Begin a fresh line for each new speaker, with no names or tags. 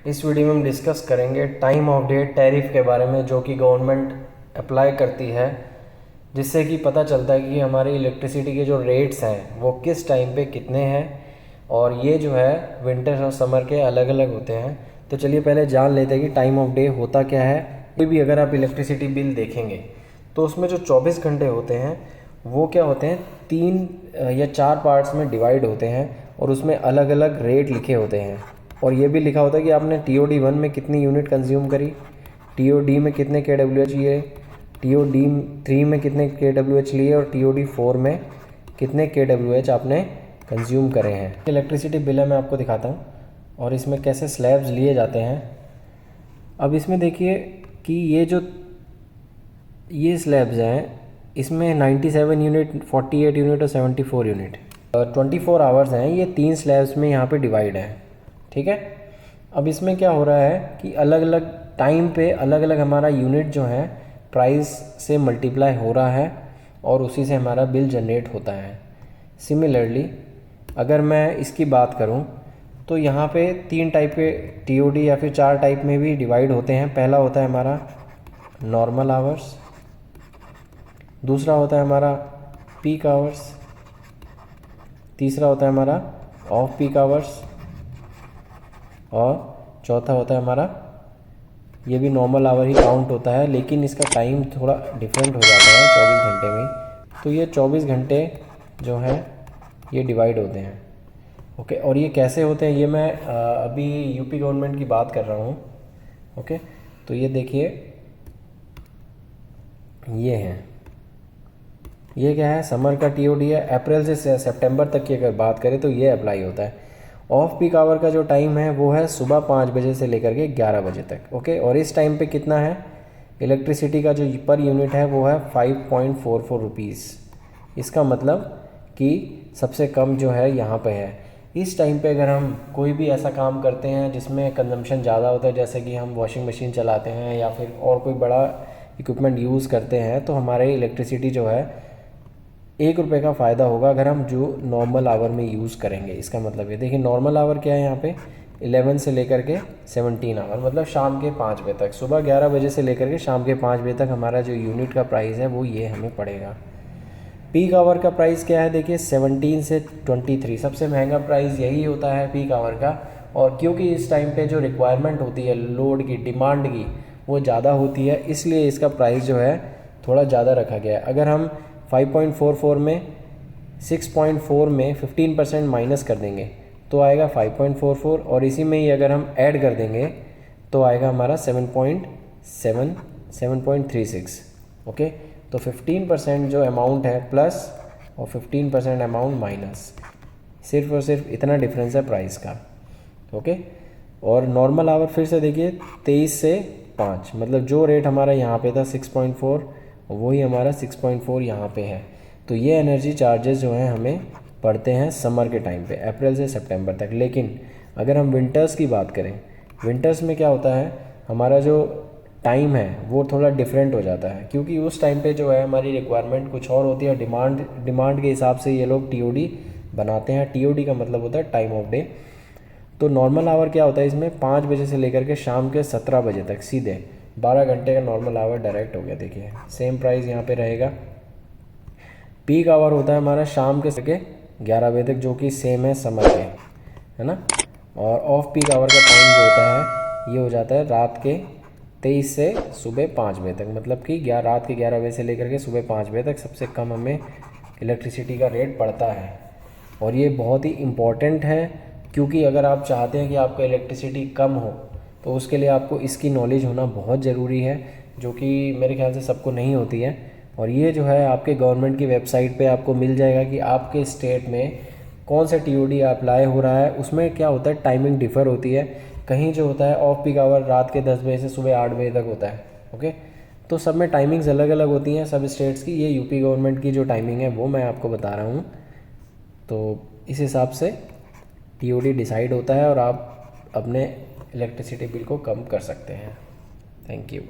इस वीडियो में हम डिस्कस करेंगे टाइम ऑफ डे टैरिफ के बारे में, जो कि गवर्नमेंट अप्लाई करती है, जिससे कि पता चलता है कि हमारी इलेक्ट्रिसिटी के जो रेट्स हैं वो किस टाइम पे कितने हैं, और ये जो है विंटर और समर के अलग अलग होते हैं। तो चलिए पहले जान लेते हैं कि टाइम ऑफ डे होता क्या है। कोई भी अगर आप इलेक्ट्रिसिटी बिल देखेंगे तो उसमें जो 24 घंटे होते हैं वो क्या होते हैं, 3 या 4 पार्ट्स में डिवाइड होते हैं, और उसमें अलग अलग रेट लिखे होते हैं। और ये भी लिखा होता है कि आपने TOD 1 में कितनी यूनिट कंज्यूम करी, TOD में कितने kWh लिए, TOD 3 में कितने kWh लिए, और TOD 4 में कितने kWh आपने कंज्यूम करे हैं। इलेक्ट्रिसिटी बिल है, मैं आपको दिखाता हूँ, और इसमें कैसे स्लैब्स लिए जाते हैं। अब इसमें देखिए कि ये स्लैब्स हैं, इसमें 97 यूनिट, 48 यूनिट और 74 यूनिट 24 आवर्स हैं। ये 3 स्लैब्स में यहाँ पे डिवाइड है, ठीक है। अब इसमें क्या हो रहा है कि अलग अलग टाइम पे अलग अलग हमारा यूनिट जो है प्राइस से मल्टीप्लाई हो रहा है, और उसी से हमारा बिल जनरेट होता है। सिमिलरली अगर मैं इसकी बात करूं तो यहाँ पे 3 टाइप के TOD या फिर 4 टाइप में भी डिवाइड होते हैं। पहला होता है हमारा नॉर्मल आवर्स, दूसरा होता है हमारा पीक आवर्स, तीसरा होता है हमारा ऑफ पीक आवर्स, और चौथा होता है हमारा, ये भी नॉर्मल आवर ही काउंट होता है, लेकिन इसका टाइम थोड़ा डिफरेंट हो जाता है 24 घंटे में। तो ये 24 घंटे जो हैं ये डिवाइड होते हैं, ओके। और ये कैसे होते हैं, ये मैं अभी यूपी गवर्नमेंट की बात कर रहा हूँ, ओके। तो ये देखिए, ये क्या है, समर का TOD है। अप्रैल से सितंबर तक की अगर बात करें तो ये अप्लाई होता है। ऑफ पीक आवर का जो टाइम है वो है सुबह 5 बजे से लेकर के 11 बजे तक, ओके। और इस टाइम पे कितना है, इलेक्ट्रिसिटी का जो पर यूनिट है वो है 5.44 रुपीज़। इसका मतलब कि सबसे कम जो है यहाँ पे है। इस टाइम पे अगर हम कोई भी ऐसा काम करते हैं जिसमें कंजम्पशन ज़्यादा होता है, जैसे कि हम वॉशिंग मशीन चलाते हैं या फिर और कोई बड़ा इक्विपमेंट यूज़ करते हैं, तो हमारे इलेक्ट्रिसिटी जो है 1 रुपये का फ़ायदा होगा अगर हम जो नॉर्मल आवर में यूज़ करेंगे। इसका मतलब ये देखिए, नॉर्मल आवर क्या है यहाँ पे, 11 से लेकर के 17 आवर, मतलब शाम के 5 बजे तक। सुबह 11 बजे से लेकर के शाम के 5 बजे तक हमारा जो यूनिट का प्राइस है वो ये हमें पड़ेगा। पीक आवर का प्राइस क्या है, देखिए 17 से 23, सबसे महंगा प्राइस यही होता है पीक आवर का। और क्योंकि इस टाइम पे जो रिक्वायरमेंट होती है लोड की, डिमांड की, वो ज़्यादा होती है, इसलिए इसका प्राइस जो है थोड़ा ज़्यादा रखा गया है। अगर हम 5.44 में 6.4 में 15% माइनस कर देंगे तो आएगा 5.44, और इसी में ही अगर हम ऐड कर देंगे तो आएगा हमारा 7.36, ओके। तो 15% जो अमाउंट है प्लस, और 15% अमाउंट माइनस, सिर्फ और सिर्फ इतना डिफरेंस है प्राइस का, ओके। और नॉर्मल आवर फिर से देखिए 23 से 5, मतलब जो रेट हमारा यहाँ पे था 6.4, वही हमारा 6.4 यहाँ पे है। तो ये एनर्जी चार्जेस जो हैं हमें पड़ते हैं समर के टाइम पे, अप्रैल से सितंबर तक। लेकिन अगर हम विंटर्स की बात करें, विंटर्स में क्या होता है, हमारा जो टाइम है वो थोड़ा डिफरेंट हो जाता है, क्योंकि उस टाइम पे जो है हमारी रिक्वायरमेंट कुछ और होती है। डिमांड के हिसाब से ये लोग TOD बनाते हैं। TOD का मतलब होता है टाइम ऑफ डे। तो नॉर्मल आवर क्या होता है, इसमें 5 बजे से लेकर के शाम के 17 बजे तक, सीधे 12 घंटे का नॉर्मल आवर डायरेक्ट हो गया। देखिए सेम प्राइस यहाँ पे रहेगा। पीक आवर होता है हमारा शाम के 11 बजे तक, जो कि सेम है समर के, है ना। और ऑफ पीक आवर का टाइम जो होता है ये हो जाता है रात के 23 से सुबह 5 बजे तक, मतलब कि रात के 11 बजे से लेकर के सुबह 5 बजे तक सबसे कम हमें इलेक्ट्रिसिटी का रेट पड़ता है। और ये बहुत ही इम्पॉर्टेंट है, क्योंकि अगर आप चाहते हैं कि आपका इलेक्ट्रिसिटी कम हो तो उसके लिए आपको इसकी नॉलेज होना बहुत ज़रूरी है, जो कि मेरे ख्याल से सबको नहीं होती है। और ये जो है आपके गवर्नमेंट की वेबसाइट पे आपको मिल जाएगा कि आपके स्टेट में कौन सा TOD अप्लाई हो रहा है। उसमें क्या होता है, टाइमिंग डिफ़र होती है। कहीं जो होता है ऑफ पीक आवर रात के 10 बजे से सुबह 8 बजे तक होता है, ओके। तो सब में टाइमिंग्स अलग अलग होती हैं सब स्टेट्स की। ये यूपी गवर्नमेंट की जो टाइमिंग है वो मैं आपको बता रहा हूँ। तो इस हिसाब से TOD डिसाइड होता है, और आप अपने इलेक्ट्रिसिटी बिल को कम कर सकते हैं। Thank you.